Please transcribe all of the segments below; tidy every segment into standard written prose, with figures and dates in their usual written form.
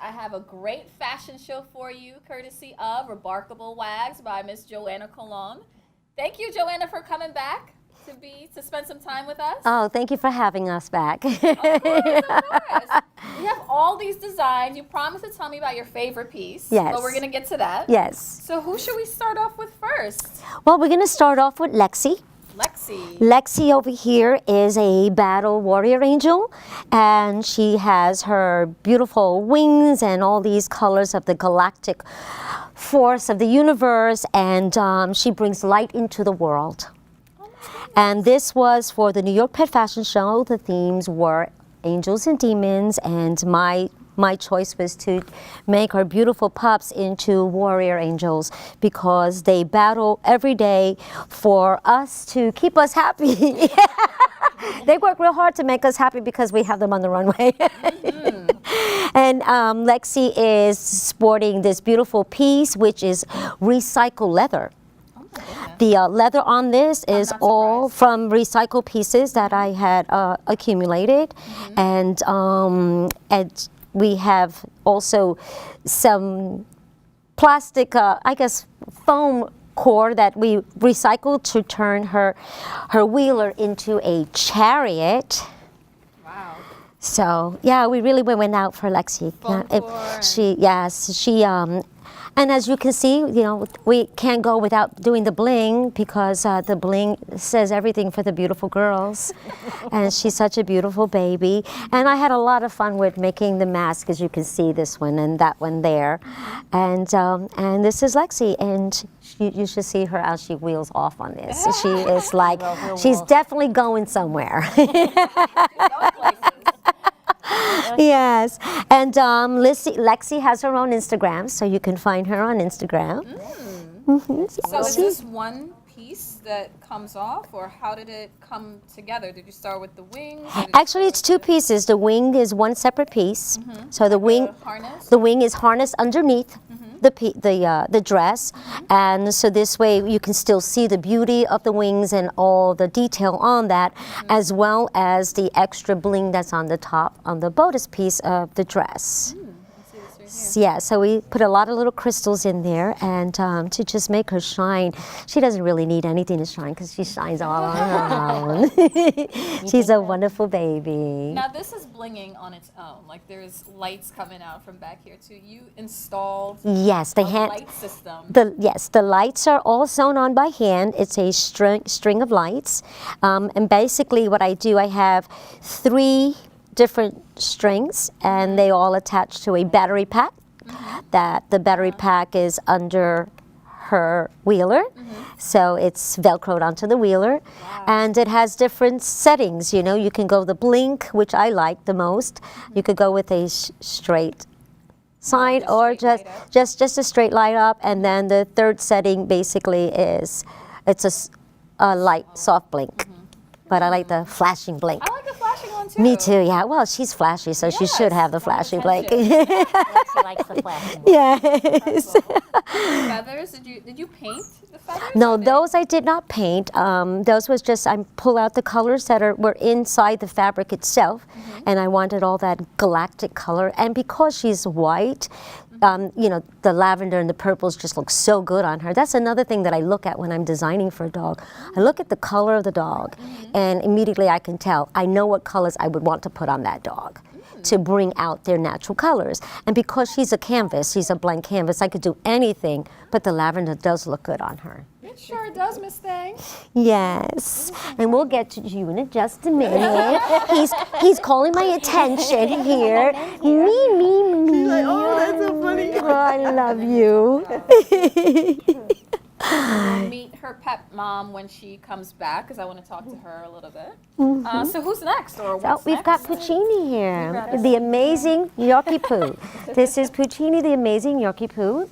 I have a great fashion show for you, courtesy of Rebarkable Wags by Miss JoAnna Colon. Thank you, JoAnna, for coming back to spend some time with us. Oh, thank you for having us back. Of course, of course. We have all these designs. You promised to tell me about your favorite piece. Yes. But we're going to get to that. Yes. So who should we start off with first? Well, we're going to start off with Lexi. Lexi. Lexi over here is a battle warrior angel, and she has her beautiful wings and all these colors of the galactic force of the universe, and she brings light into the world. And this was for the New York Pet Fashion Show. The themes were angels and demons, and my choice was to make our beautiful pups into warrior angels because they battle every day for us to keep us happy. They work real hard to make us happy because we have them on the runway. And Lexi is sporting this beautiful piece, which is recycled leather. The leather on this is all from recycled pieces that I had accumulated, and we have also some plastic, I guess, foam core that we recycled to turn her wheeler into a chariot. Wow! So yeah, we really went out for Lexi. And as you can see, you know, we can't go without doing the bling because the bling says everything for the beautiful girls. And she's such a beautiful baby. And I had a lot of fun with making the mask, as you can see, this one and that one there. And this is Lexi, and you should see her as she wheels off on this. She is like, she's definitely going somewhere. Yes, and Lexi has her own Instagram, so you can find her on Instagram. So is this one piece that comes off, or how did it come together? Did you start with the wings? Actually, it's two pieces. The wing is one separate piece. So the wing is harnessed underneath the dress, and so this way you can still see the beauty of the wings and all the detail on that, as well as the extra bling that's on the top on the bodice piece of the dress. Yeah, so we put a lot of little crystals in there, and to just make her shine. She doesn't really need anything to shine because she shines all on her own. She's a wonderful baby. Now this is blinging on its own. Like there's lights coming out from back here too. You installed a light system. The lights are all sewn on by hand. It's a string of lights, and basically what I do, I have 3 different strings, and they all attach to a battery pack. That the battery pack is under her wheeler, so it's velcroed onto the wheeler. And it has different settings. You know, you can go the blink, which I like the most. You could go with a straight side, or just a straight light up, and then the third setting basically is it's a light soft blink. But I like the flashing blink. I like the flashing one too. Me too, yeah. Well, she's flashy, so she should have the flashing blink. She likes the flashing blink. Yes. Feathers? Did you paint the feathers? No, those I did not paint. Those was just, I pull out the colors that were inside the fabric itself, and I wanted all that galactic color. And because she's white, you know, the lavender and the purples just look so good on her. That's another thing that I look at when I'm designing for a dog. I look at the color of the dog, and immediately I can tell. I know what colors I would want to put on that dog to bring out their natural colors. And because she's a canvas, she's a blank canvas, I could do anything, but the lavender does look good on her. It sure does, Miss Thing. Yes, and we'll get to you in just a minute. He's calling my attention here. Me. Like, oh, that's so funny. Oh, I love you. We'll meet her pet mom when she comes back, because I want to talk to her a little bit. So who's next, or what's we've got Puccini here, the amazing Yorkie Poo. This is Puccini, the amazing Yorkie Poo.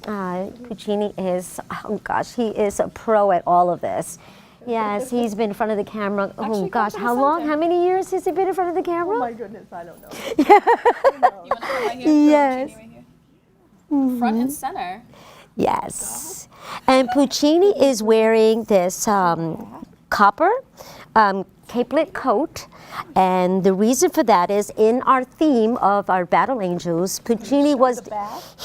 Puccini is, oh gosh, he is a pro at all of this. Yes, he's been in front of the camera. Oh gosh, how long? How many years has he been in front of the camera? Oh my goodness, I don't know. You want to come right here? Yes. Right here? Front and center. Yes. And Puccini is wearing this copper capelet coat. And the reason for that is in our theme of our battle angels, Puccini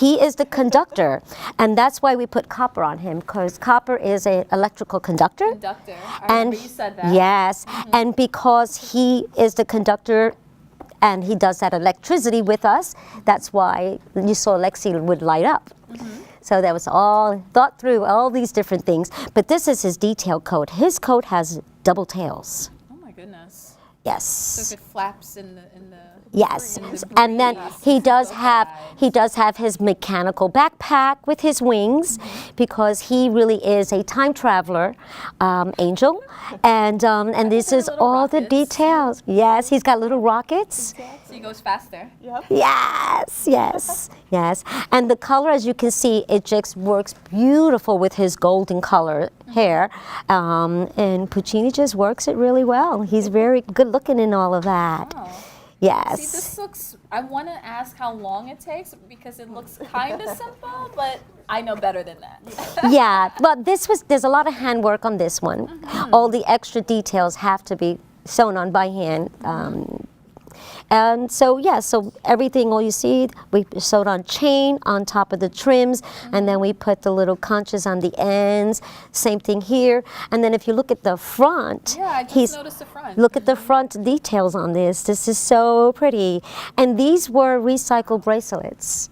he is the conductor. And that's why we put copper on him, because copper is an electrical conductor. I remember you said that. Yes, and because he is the conductor and he does that electricity with us, that's why you saw Lexi would light up. So that was all thought through, all these different things. But this is his detail coat. His coat has double tails. Oh my goodness. Yes. So if it flaps in the Yes, in the and then breeze, he does so have bad. his mechanical backpack with his wings, because he really is a time traveler angel, and this is little all the rockets. details. Yes, he's got little rockets. So he goes faster. Yes, yes, yes. And the color, as you can see, it just works beautiful with his golden color hair, and Puccini just works it really well. He's very good looking in all of that. Wow. Yes. See, this looks, I want to ask how long it takes, because it looks kind of simple, but I know better than that. Yeah, but there's a lot of handwork on this one. All the extra details have to be sewn on by hand. And so, yeah, so everything, all you see, we sewed on chain on top of the trims, and then we put the little conches on the ends. Same thing here. And then if you look at the front, Yeah, I just noticed the front. Look at the front details on this. This is so pretty. And these were recycled bracelets.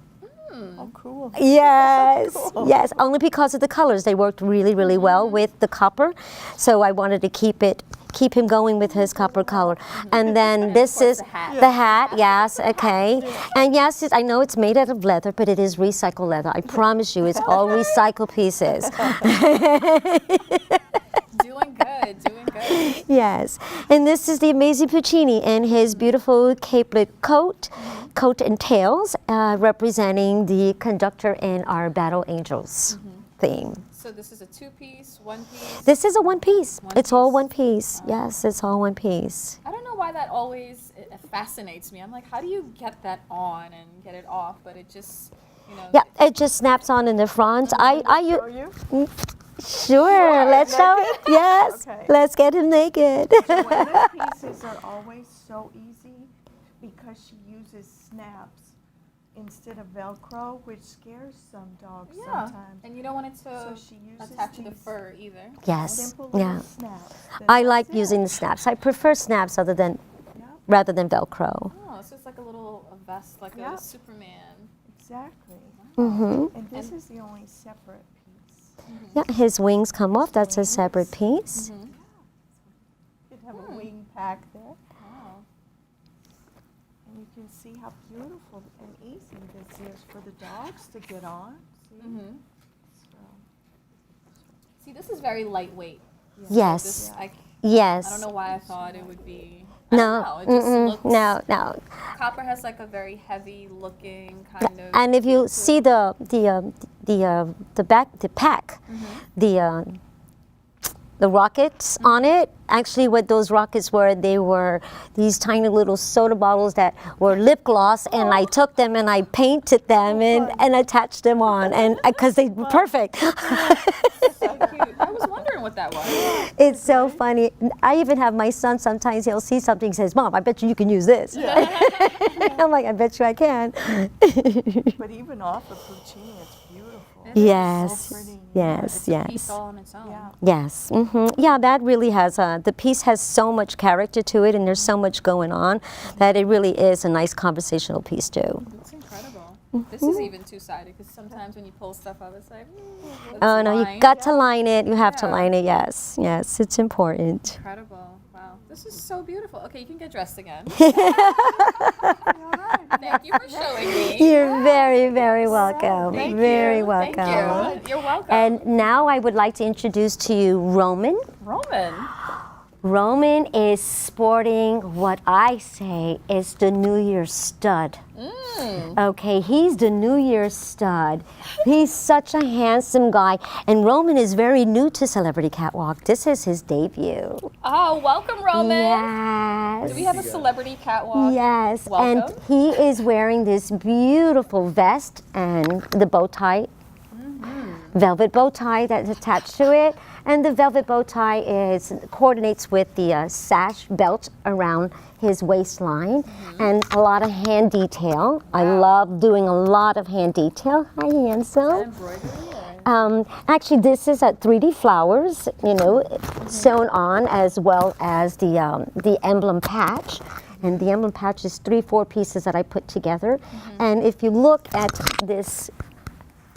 Oh, cool. Yes, yes, only because of the colors. They worked really, really well with the copper. So I wanted to keep him going with his copper color. And then this is the hat, yes, okay. And yes, I know it's made out of leather, but it is recycled leather. I promise you, it's all recycled pieces. Doing good, doing good. Yes, and this is the amazing Puccini in his beautiful capelet coat and tails, representing the conductor in our Battle Angels theme. So this is a two-piece, one-piece? This is a one piece. One It's all piece. one piece. Yes, it's all one piece. I don't know why that always it fascinates me. I'm like, how do you get that on and get it off? But it just, you know. Yeah, it just snaps on in the front. Show you? Sure, let's show it. Yes, Okay. let's get him naked. JoAnna's pieces are always so easy because she uses snaps instead of Velcro, which scares some dogs Yeah, sometimes. and you don't want it So to she uses attach to the these fur either. Yes, simple yeah. little snaps. I That's like it. using the snaps. I prefer snaps Yep, rather than Velcro. Oh, so it's like a little vest, like Yeah. a Superman. exactly. Mm-hmm. And this is the only separate piece. Yeah, his wings come off. That's a separate piece. You have a wing pack there. Wow. And you can see how beautiful and easy this is for the dogs to get on. See? Mm-hmm. So, See, this is very lightweight. Yes, This, I yes. don't know why I thought it would be. I don't No, know, it just mm-mm, looks, no. Copper has like a very heavy looking kind of. And if you feel to see it. the pack, the rockets on it, actually what those rockets were, they were these tiny little soda bottles that were lip gloss, and I took them and I painted them and attached them on, and because they were perfect. So cute. I was wondering what that was. It's so funny. I even have my son, sometimes he'll see something and says, "Mom, I bet you can use this." I'm like, "I bet you I can." but even off of Puccini, it's beautiful. Yes, So pretty. yes, It's a piece yes. all on its own. Yeah. Yes, yeah, that really has, the piece has so much character to it, and there's so much going on that it really is a nice conversational piece too. It's incredible. This is even two-sided, because sometimes when you pull stuff up, it's like, let's Oh no, you line. got to line it, you have to Yeah. line it, yes, yes, it's important. Incredible. Wow. This is so beautiful. Okay, you can get dressed again. All right. Thank you for showing me. You're very, very welcome, Thank very you. welcome. Thank you. You're welcome. And now I would like to introduce to you Roman. Roman. Roman is sporting what I say is the New Year's stud. Okay, he's the New Year's stud. He's such a handsome guy, and Roman is very new to Celebrity Catwalk. This is his debut. Oh, welcome, Roman. Yes. Do we have a celebrity catwalk? Yes, Welcome. and he is wearing this beautiful vest and the bow tie, velvet bow tie that's attached to it. And the velvet bow tie coordinates with the sash belt around his waistline, and a lot of hand detail. I love doing a lot of hand detail. Hi, handsome. Actually, this is 3D flowers, sewn on, as well as the emblem patch. And the emblem patch is 3-4 pieces that I put together. And if you look at this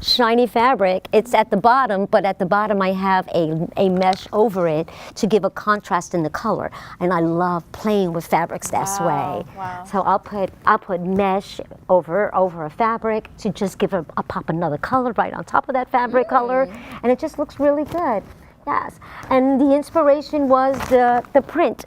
shiny fabric, it's at the bottom, but at the bottom I have a mesh over it to give a contrast in the color. And I love playing with fabrics this way. Wow. So I'll put mesh over a fabric to just give I'll pop another color right on top of that fabric color, and it just looks really good. Yes. And the inspiration was the print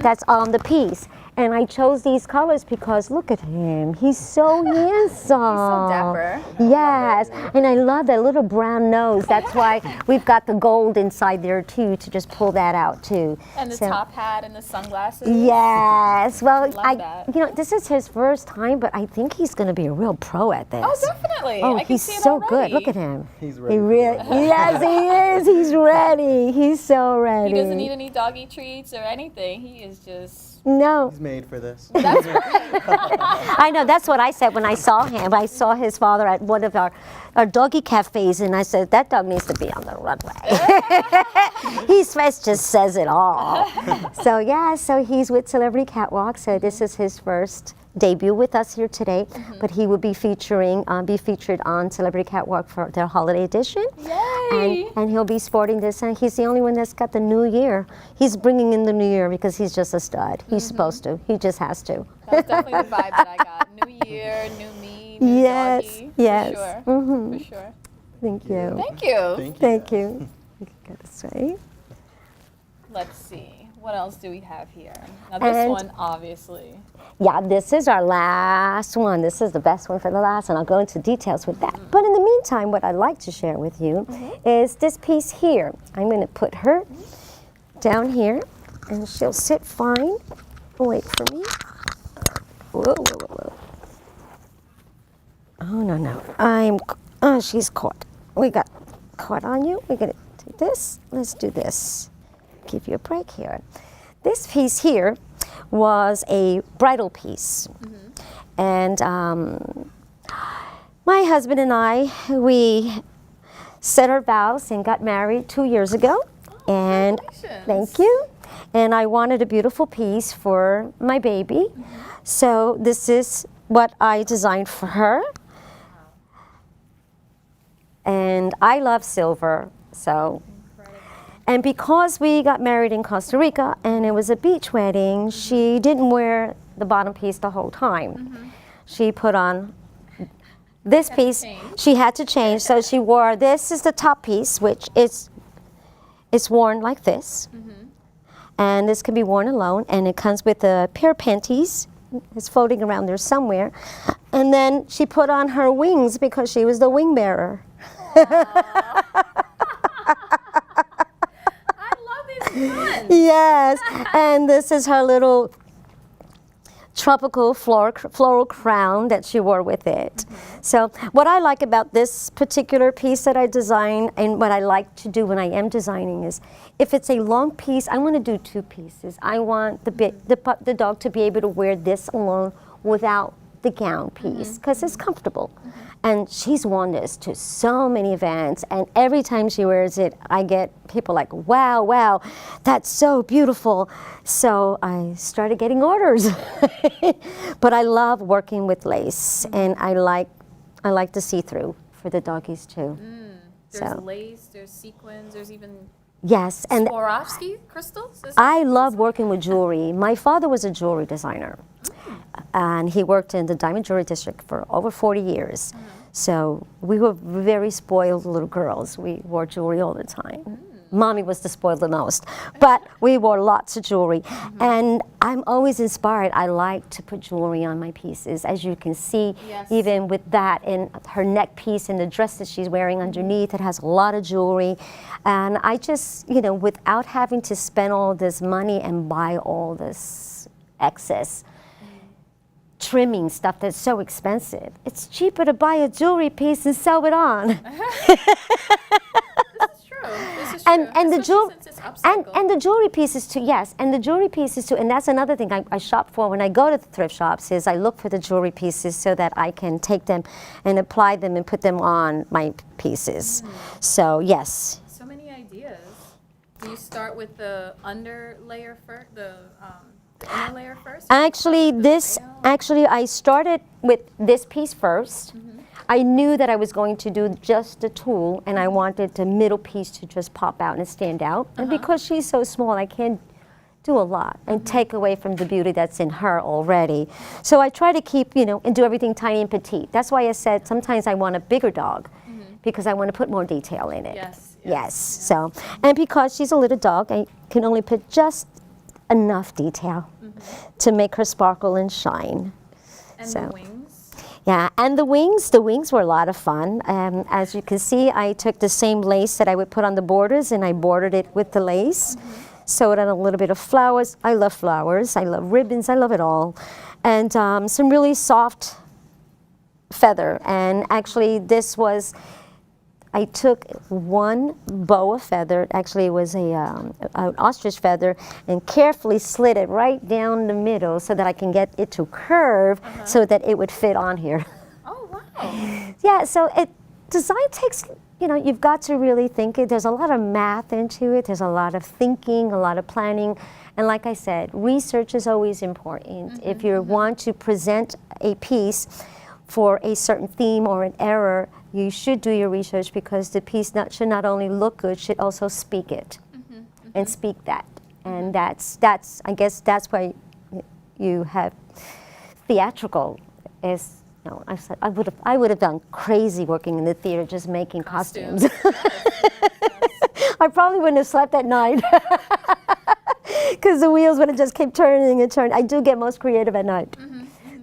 that's on the piece. And I chose these colors because look at him. He's so handsome. He's so dapper. Yes. And I love that little brown nose. That's why we've got the gold inside there too, to just pull that out too. And the top hat and the sunglasses. Yes. Well, Love that. this is his first time, but I think he's going to be a real pro at this. Oh, definitely. Oh, I can he's see it so already. good. Look at him. He's ready. He really, yes, he is. He's ready. He's so ready. He doesn't need any doggy treats or anything. He is just... No. He's made for this. That's I know, that's what I said when I saw him. I saw his father at one of our doggy cafes, and I said, that dog needs to be on the runway. His face just says it all. So yeah, so he's with Celebrity Catwalk, so this is his first debut with us here today, but he will be featured on Celebrity Catwalk for their holiday edition. Yay! And he'll be sporting this, and he's the only one that's got the new year. He's bringing in the new year because he's just a stud. He's supposed to. He just has to. That's definitely the vibe that I got. New year, new me, new doggy. Yes. For sure. Mhm. For sure. Thank you. Thank you. Thank you. Thank you. You can go this way. Let's see. What else do we have here? Now this And- one, obviously. Yeah, this is our last one. This is the best one for the last, and I'll go into details with that. But in the meantime, what I'd like to share with you is this piece here. I'm going to put her down here, and she'll sit fine. Wait for me. Whoa, whoa, whoa, whoa. Oh, no. She's caught. We got caught on you. We're going to do this. Let's do this. Give you a break here. This piece here was a bridal piece. And my husband and I, we set our vows and got married 2 years ago. And Congratulations. thank you. And I wanted a beautiful piece for my baby. So this is what I designed for her. And I love silver, so. And because we got married in Costa Rica and it was a beach wedding, she didn't wear the bottom piece the whole time. She put on this piece. She had to change, so she wore, this is the top piece, which is worn like this. And this can be worn alone, and it comes with a pair of panties. It's floating around there somewhere. And then she put on her wings because she was the wing bearer. Yes, and this is her little tropical floral crown that she wore with it. So what I like about this particular piece that I designed, and what I like to do when I am designing, is if it's a long piece, I want to do 2 pieces. I want the dog to be able to wear this alone without the gown piece because it's comfortable. And she's worn this to so many events, and every time she wears it, I get people like, wow, wow, that's so beautiful. So I started getting orders. But I love working with lace, and I like the see-through for the doggies too. There's So. lace, there's sequins, there's even Yes, and Swarovski crystals? Is I love working with jewelry. My father was a jewelry designer, and he worked in the Diamond Jewelry District for over 40 years. So we were very spoiled little girls. We wore jewelry all the time. Mommy was the spoiled the most, but we wore lots of jewelry. And I'm always inspired. I like to put jewelry on my pieces. As you can see, Yes. even with that and her neck piece and the dress that she's wearing underneath, it has a lot of jewelry. And I just, without having to spend all this money and buy all this excess trimming stuff that's so expensive, it's cheaper to buy a jewelry piece and sew it on. This is true. This is And the jewelry, Since it's upcycled. and the jewelry pieces too. Yes, and the jewelry pieces too. And that's another thing I shop for when I go to the thrift shops is I look for the jewelry pieces so that I can take them and apply them and put them on my pieces. So yes. So many ideas. Do you start with the under layer first, the inner layer first? Actually, I started with this piece first. I knew that I was going to do just the tulle, and I wanted the middle piece to just pop out and stand out. And because she's so small, I can't do a lot and take away from the beauty that's in her already. So I try to keep, and do everything tiny and petite. That's why I said sometimes I want a bigger dog because I want to put more detail in it. Yes. So, and because she's a little dog, I can only put just enough detail to make her sparkle and shine. And the wings? Yeah, and the wings were a lot of fun. As you can see, I took the same lace that I would put on the borders and I bordered it with the lace. Sewed on a little bit of flowers. I love flowers, I love ribbons, I love it all. And some really soft feather. And actually I took one boa feather, actually it was an ostrich feather, and carefully slid it right down the middle so that I can get it to curve so that it would fit on here. Oh, wow. Yeah, so design takes, you've got to really think it. There's a lot of math into it. There's a lot of thinking, a lot of planning. And like I said, research is always important. If you want to present a piece for a certain theme or an era, you should do your research because the piece should not only look good, should also speak it and speak that. And that's I guess that's why you have theatrical is. No, I would have gone crazy working in the theater just making costumes. I probably wouldn't have slept at night because the wheels would have just kept turning and turning. I do get most creative at night.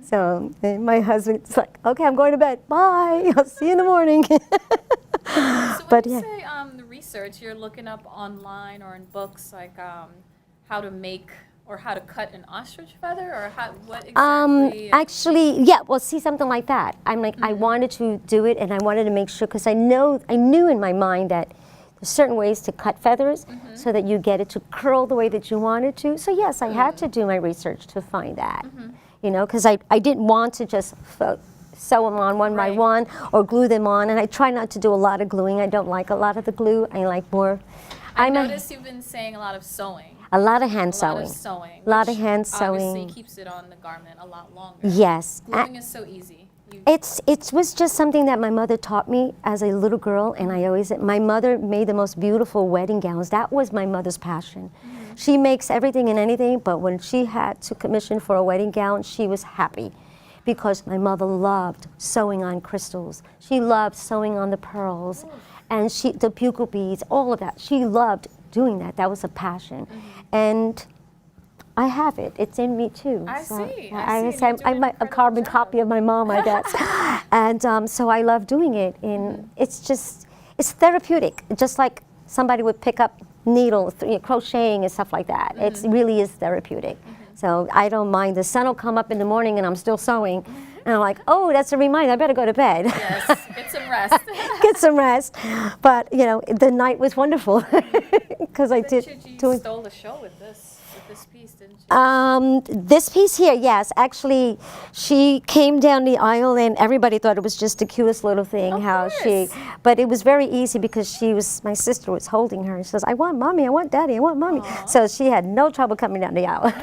So my husband's like, okay, I'm going to bed. Bye. I'll see you in the morning. So when you say the research, you're looking up online or in books like how to make or how to cut an ostrich feather, or what exactly? Actually, yeah. Well, see, something like that. I'm like, I wanted to do it, and I wanted to make sure because I knew in my mind that there's certain ways to cut feathers so that you get it to curl the way that you want it to. So yes, I had to do my research to find that. Because I didn't want to just sew them on one by one or glue them on, and I try not to do a lot of gluing. I don't like a lot of the glue. I like more. I noticed you've been saying a lot of sewing. A lot of hand sewing. A lot of hand sewing. Obviously keeps it on the garment a lot longer. Yes. Gluing is so easy. It was just something that my mother taught me as a little girl, and my mother made the most beautiful wedding gowns. That was my mother's passion. She makes everything and anything, but when she had to commission for a wedding gown, she was happy because my mother loved sewing on crystals. She loved sewing on the pearls and the bugle beads, all of that. She loved doing that. That was a passion. And I have it. It's in me too. I see. I'm a carbon copy of my mom, I guess. And so I love doing it. And it's therapeutic. Just like somebody would pick up needles, crocheting and stuff like that. It really is therapeutic. So I don't mind. The sun will come up in the morning and I'm still sewing. And I'm like, oh, that's a reminder. I better go to bed. Yes, get some rest. Get some rest. But, the night was wonderful because I did. You stole the show with this piece, didn't you? This piece here, yes. Actually, she came down the aisle and everybody thought it was just the cutest little thing. But it was very easy because my sister was holding her. She says, I want mommy, I want daddy, I want mommy. Aww. So she had no trouble coming down the aisle.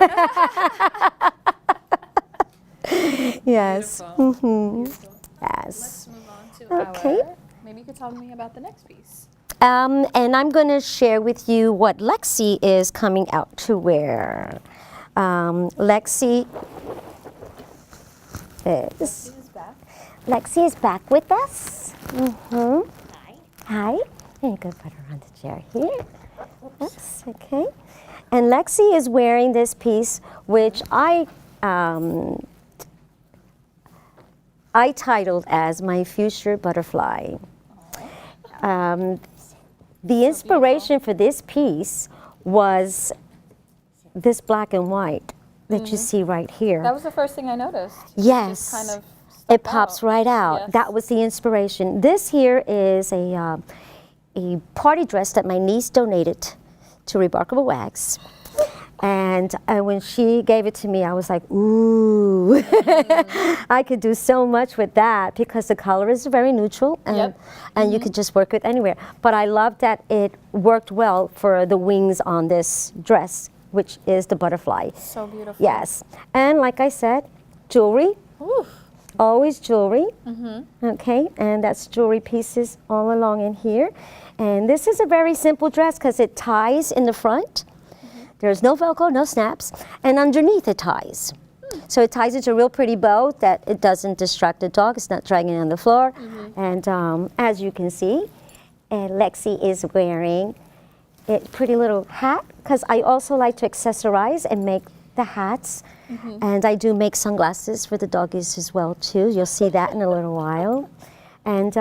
Yes. Beautiful. Yes. Let's move on to maybe you could tell me about the next piece. And I'm going to share with you what Lexi is coming out to wear. Lexi is back with us. Hi. And you can put her on the chair here. Oops, okay. And Lexi is wearing this piece, which I titled as My Fuchsia Butterfly. The inspiration for this piece was this black and white that you see right here. That was the first thing I noticed. Yes. It just kind of it pops right out. Yes. That was the inspiration. This here is a party dress that my niece donated to Rebarkable Wax. And when she gave it to me, I was like, ooh, I could do so much with that because the color is very neutral and you could just work it anywhere. But I love that it worked well for the wings on this dress, which is the butterfly. So beautiful. Yes. And like I said, jewelry. Ooh. Always jewelry. Okay, and that's jewelry pieces all along in here. And this is a very simple dress because it ties in the front. There's no Velcro, no snaps, and underneath it ties. So it ties into a real pretty bow that it doesn't distract the dog. It's not dragging on the floor. And as you can see, Lexi is wearing a pretty little hat because I also like to accessorize and make the hats. And I do make sunglasses for the doggies as well too. You'll see that in a little while. And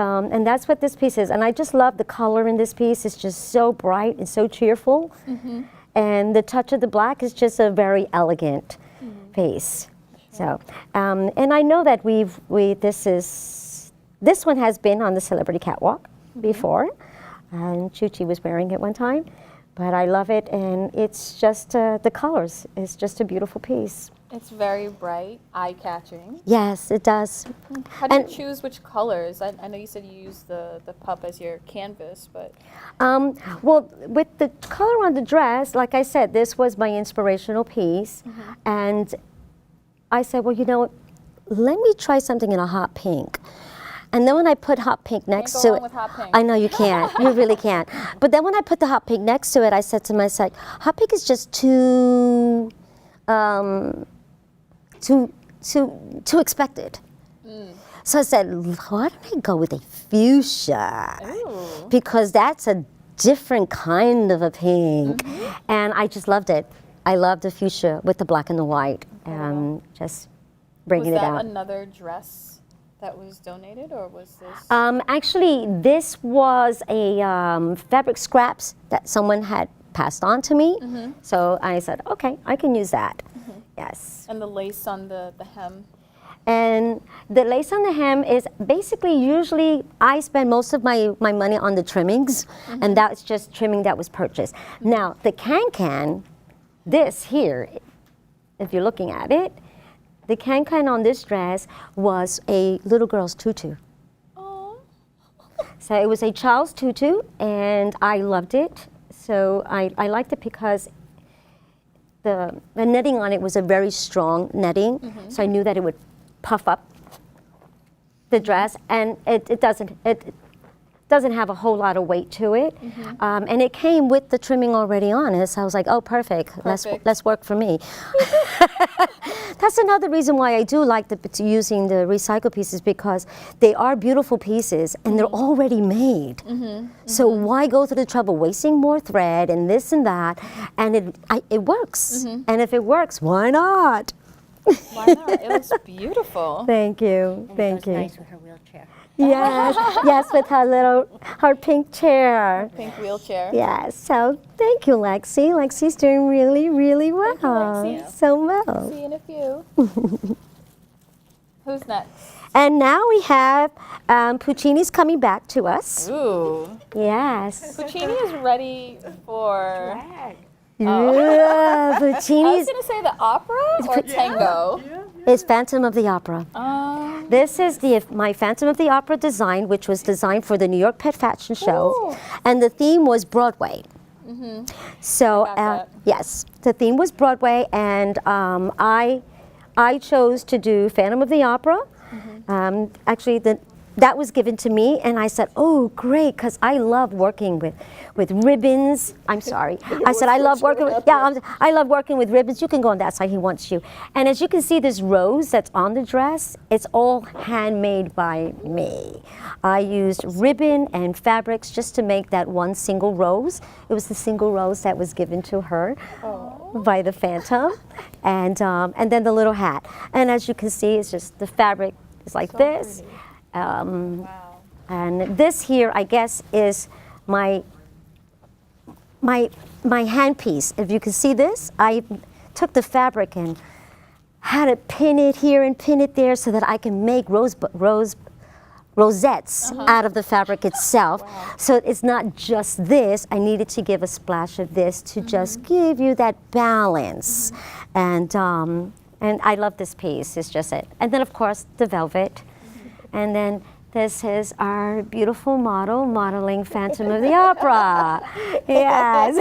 that's what this piece is. And I just love the color in this piece. It's just so bright and so cheerful. And the touch of the black is just a very elegant piece. So, and I know that this one has been on the Celebrity Catwalk before, and Chuchi was wearing it one time. But I love it, and it's just the colors. It's just a beautiful piece. It's very bright, eye-catching. Yes, it does. How do you choose which colors? I know you said you use the pup as your canvas, but... Well, with the color on the dress, like I said, this was my inspirational piece. And I said, well, you know what, let me try something in a hot pink. And then when I put hot pink next Can't to go it, wrong with hot pink. I know you can't, you really can't. But then when I put the hot pink next to it, I said to myself, hot pink is just too expected. So I said, why don't I go with a fuchsia? Ooh. Because that's a different kind of a pink. And I just loved it. I loved the fuchsia with the black and the white. Just bringing it out. Was that another dress that was donated, or was this? Actually, this was a fabric scraps that someone had passed on to me. So I said, okay, I can use that. Yes. And the lace on the hem? And the lace on the hem is basically, usually I spend most of my money on the trimmings, and that's just trimming that was purchased. Now, the can, this here, if you're looking at it, the can on this dress was a little girl's tutu. Oh. So it was a child's tutu, and I loved it. So I liked it because the netting on it was a very strong netting, so I knew that it would puff up the dress, and it doesn't have a whole lot of weight to it, and it came with the trimming already on it. So I was like, oh, perfect. Let's work for me. That's another reason why I do like using the recycle pieces, because they are beautiful pieces and they're already made. So why go through the trouble wasting more thread and this and that? And it works. And if it works, why not? Why not? It looks beautiful. Thank you. And Thank it goes you. nice with her wheelchair. Yes, yes, with her pink chair. Pink wheelchair. Yes, so thank you, Lexi. Lexi's doing really, really well. Lexi. So well. See you in a few. Who's next? And now we have Puccini's coming back to us. Ooh. Yes. Puccini is ready for... Yeah, I was Puccini's going to say the opera or tango. is Phantom of the Opera. Um, This is my Phantom of the Opera design, which was designed for the New York Pet Fashion Show, Ooh. and the theme was Broadway. So I got that. yes, the theme was Broadway, and I chose to do Phantom of the Opera. Actually, that was given to me, and I said, oh, great, because I love working with ribbons. I'm sorry. I said, I love working with, I love working with ribbons. You can go on that side, he wants you. And as you can see, this rose that's on the dress, it's all handmade by me. I used ribbon and fabrics just to make that one single rose. It was the single rose that was given to her by the Phantom. And then the little hat. And as you can see, it's just the fabric is like this. wow. And this here, I guess, is my handpiece. If you can see this, I took the fabric and had to pin it here and pin it there so that I can make rose rosettes out of the fabric itself. So it's not just this. I needed to give a splash of this to just give you that balance. And I love this piece. It's just it. And then of course the velvet. And then this is our beautiful model modeling Phantom of the Opera. Yes.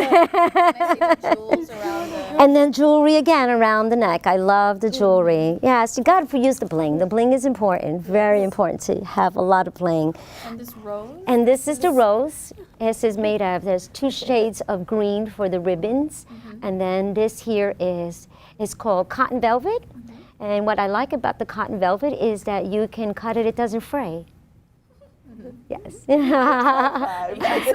Jewels around the And then jewelry again around the neck. I love the jewelry. Yes, you got to use the bling. The bling is important, very important to have a lot of bling. and this rose. And this is the rose. This is made of, there's 2 shades of green for the ribbons. And then this here is called cotton velvet. And what I like about the cotton velvet is that you can cut it, it doesn't fray. Yes.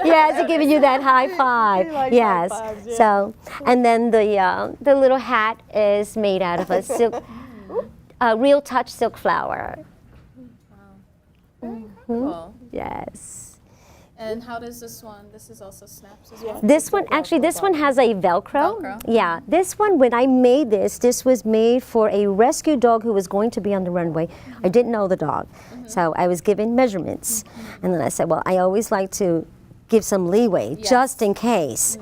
Yes, giving you that high five. Yes. So, and then the little hat is made out of a silk, real touch silk flower. Cool. Yes. And how does this one? This is also snaps as well. This one, actually, this one has a Velcro. Velcro. Yeah, this one, when I made this was made for a rescue dog who was going to be on the runway. I didn't know the dog, so I was given measurements. And then I said, well, I always like to give some leeway, just in case.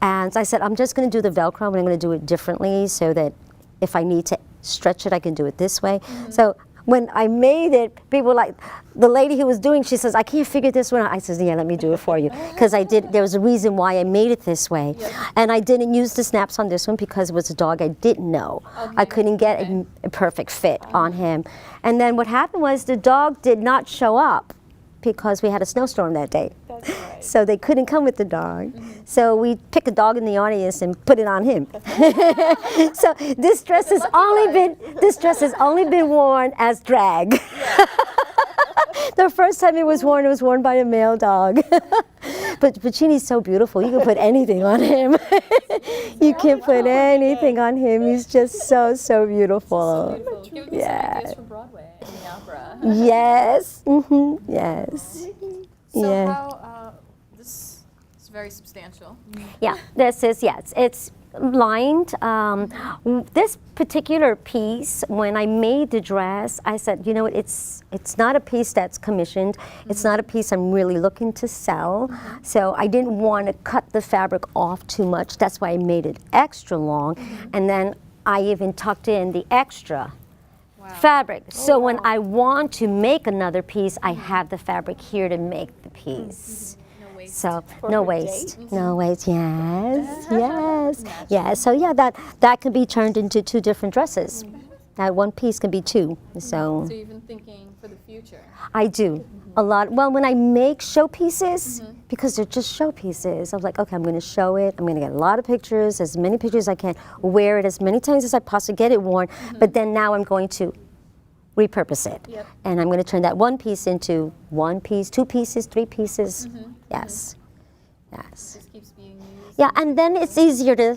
And so I said, I'm just going to do the Velcro, and I'm going to do it differently so that if I need to stretch it, I can do it this way. So when I made it, people like, the lady who was doing, she says, I can't figure this one out. I says, yeah, let me do it for you. Because there was a reason why I made it this way. And I didn't use the snaps on this one because it was a dog I didn't know. I couldn't get a perfect fit on him. And then what happened was the dog did not show up because we had a snowstorm that day. That's right. So they couldn't come with the dog. So we pick a dog in the audience and put it on him. So this dress has only been worn as drag. The first time it was worn by a male dog. But Puccini's so beautiful. You can put anything on him. You can put anything on him. He's just so beautiful. Give me some ideas for Broadway and the opera. Yes. Yes. So Yeah. how this is very substantial. Yeah, this is, yes, it's lined. This particular piece, when I made the dress, I said, you know, it's not a piece that's commissioned. It's not a piece I'm really looking to sell. So I didn't want to cut the fabric off too much. That's why I made it extra long. And then I even tucked in the extra fabric. So when I want to make another piece, I have the fabric here to make the piece. No waste. So no waste, no waste. Yes, yes, yes. So yeah, that can be turned into 2 different dresses. That one piece can be 2. So So you're even thinking for the future. I do a lot. Well, when I make showpieces, because they're just showpieces, I was like, okay, I'm going to show it. I'm going to get a lot of pictures, as many pictures as I can, wear it as many times as I possibly get it worn. But then now I'm going to repurpose it. And I'm going to turn that one piece into 1 piece, 2 pieces, 3 pieces. Yes. Yes. This keeps being used. Yeah, and then it's easier to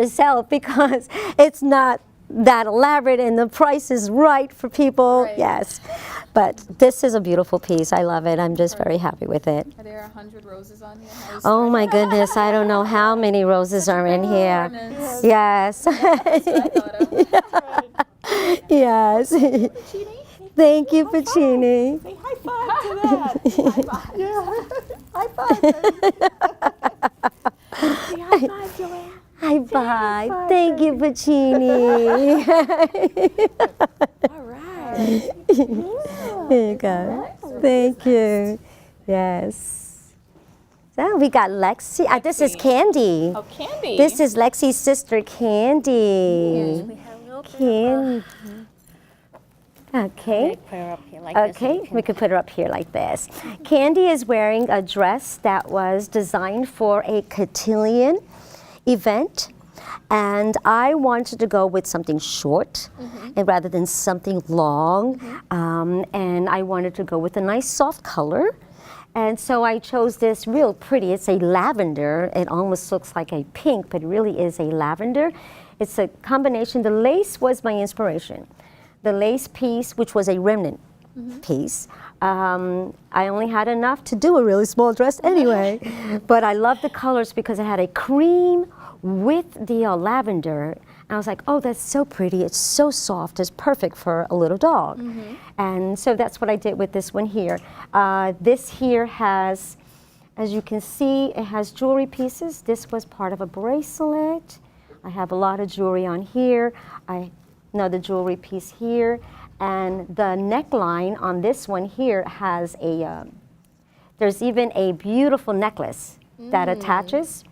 sell because it's not that elaborate and the price is right for people. Right. Yes. But this is a beautiful piece. I love it. I'm just very happy with it. Are there 100 roses on here? How is Oh my goodness, I don't know how many roses are in here. ornaments. Yes. I thought of. Yes. Thank you, Puccini. Say high five to that. Yeah. High five. Say high five, JoAnna. High five. Thank you, Puccini. All right. There you go. Thank you. Yes. So we got Lexi. This is Candy. Oh, Candy. This is Lexi's sister, Candy. We have a little bit Candy. Okay. put her up here like this. Okay, we could put her up here like this. Candy is wearing a dress that was designed for a cotillion event, and I wanted to go with something short and rather than something long, and I wanted to go with a nice soft color. And so I chose this real pretty, it's a lavender. It almost looks like a pink, but it really is a lavender. It's a combination, the lace was my inspiration. The lace piece, which was a remnant piece, I only had enough to do a really small dress anyway. But I love the colors because it had a cream with the lavender. And I was like, oh, that's so pretty. It's so soft. It's perfect for a little dog. And so that's what I did with this one here. This here has, as you can see, it has jewelry pieces. This was part of a bracelet. I have a lot of jewelry on here. Another jewelry piece here. And the neckline on this one here has a, there's even a beautiful necklace that attaches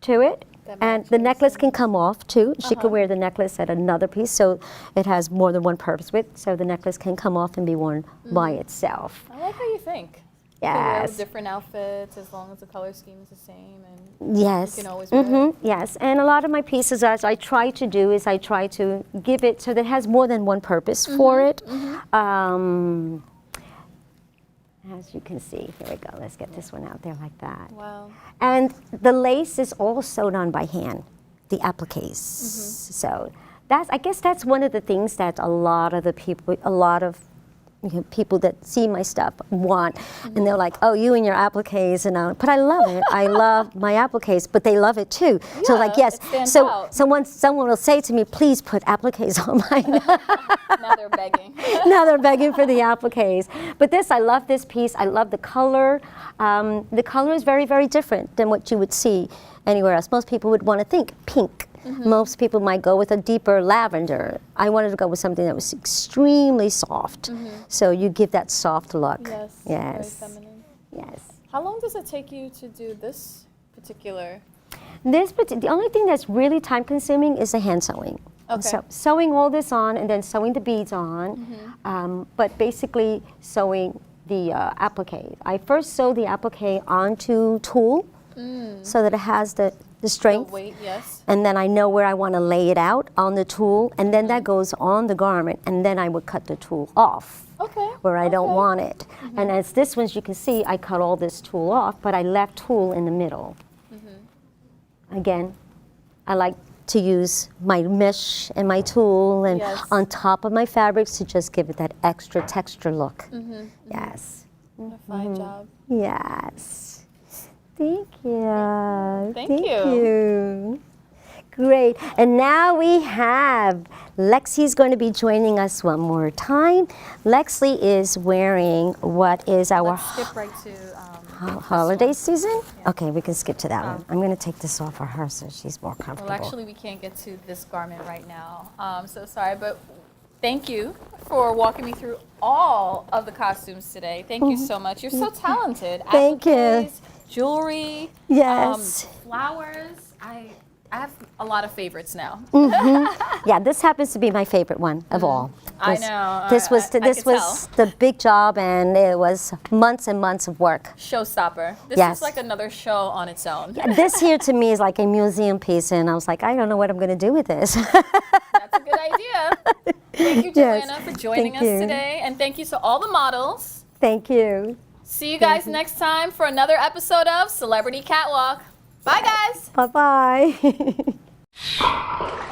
to it. And the necklace can come off too. She could wear the necklace at another piece, so it has more than one purpose with. So the necklace can come off and be worn by itself. I like how you think. Yes. You can wear different outfits as long as the color scheme is the same, and Yes. you can always wear it. Yes, and a lot of my pieces, as I try to do, is I try to give it so that it has more than one purpose for it. As you can see, here we go. Let's get this one out there like that. Wow. And the lace is all sewn on by hand, the appliques. So that's, I guess that's one of the things that a lot of people that see my stuff want, and they're like, "Oh, you and your appliques," and but I love it. I love my appliques, but they love it too. So like, yes. it stands So out. someone will say to me, "Please put appliques on mine." Now they're begging. Now they're begging for the appliques. But this, I love this piece. I love the color. The color is very, very different than what you would see anywhere else. Most people would want to think pink. Most people might go with a deeper lavender. I wanted to go with something that was extremely soft. So you give that soft look. Yes. Yes. Very feminine. Yes. How long does it take you to do this particular? The only thing that's really time consuming is the hand sewing. Okay. So sewing all this on and then sewing the beads on, but basically sewing the applique. I first sew the applique onto tulle so that it has the strength. The weight, yes. And then I know where I want to lay it out on the tulle, and then that goes on the garment, and then I would cut the tulle off Okay. where I don't want it. And as this one, as you can see, I cut all this tulle off, but I left tulle in the middle. Again, I like to use my mesh and my tulle and Yes. on top of my fabrics to just give it that extra texture look. Yes. What a fine job. Yes. Thank you. Thank you. Great. And now we have Lexi's going to be joining us one more time. Lexi is wearing what is our Let's skip right to holiday season? Okay, we can skip to that one. I'm going to take this off for her so she's more comfortable. Well, actually, we can't get to this garment right now. So sorry, but thank you for walking me through all of the costumes today. Thank you so much. You're so talented. Thank you. Appliques, jewelry, Yes. flowers. I have a lot of favorites now. Yeah, this happens to be my favorite one of all. I This- know. This was I this could was the big job, and it was months and months of work. Showstopper. This Yes. is like another show on its own. This here to me is like a museum piece, and I was like, I don't know what I'm going to do with this. That's a good idea. Thank you, Yes. JoAnna, for joining Thank us you. today. And thank you to all the models. Thank you. See you guys next time for another episode of Celebrity Catwalk. Bye, guys. Bye bye.